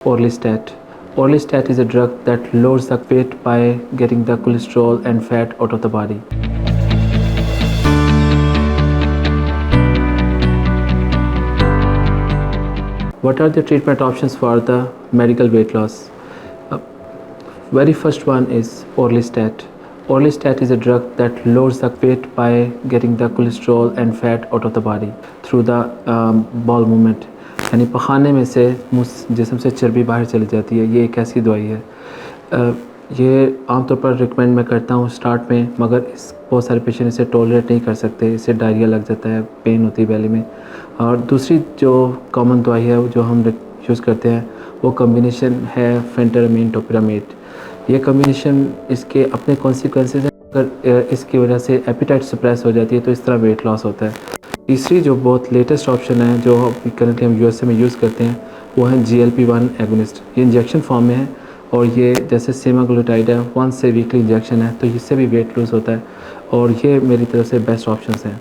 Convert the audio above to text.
Orlistat. Orlistat is a drug that lowers the weight by getting the cholesterol and fat out of the body. What are the treatment options for the medical weight loss? Very first one is Orlistat. Orlistat is a drug that lowers the weight by getting the cholesterol and fat out of the body through the bowel movement. यानी पखाने में से जिस्म से चर्बी बाहर चली जाती है। ये एक ऐसी दवाई है, ये आमतौर पर रिकमेंड मैं करता हूँ स्टार्ट में, मगर बहुत सारे पेशेंट इसे टॉलरेट नहीं कर सकते, इससे डायरिया लग जाता है, पेन होती है बेली में। और दूसरी जो कॉमन दवाई है जो हम यूज़ करते हैं वो कम्बिनेशन है फेंटरामीन टोपिरामेट। ये कम्बिनेशन इसके अपने कॉन्सिक्वेंसेस हैं, अगर इसकी वजह से एपिटाइट सप्रेस हो जाती है तो इस तरह वेट लॉस होता है। तीसरी जो बहुत लेटेस्ट ऑप्शन है जो करंटली हम यूएसए में यूज़ करते हैं वो है GLP-1 एगोनिस्ट। ये इंजेक्शन फॉर्म में है और ये जैसे सेमाग्लूटाइड है, 1 से वीकली इंजेक्शन है, तो इससे भी वेट लूज़ होता है और ये मेरी तरफ से बेस्ट ऑप्शन हैं।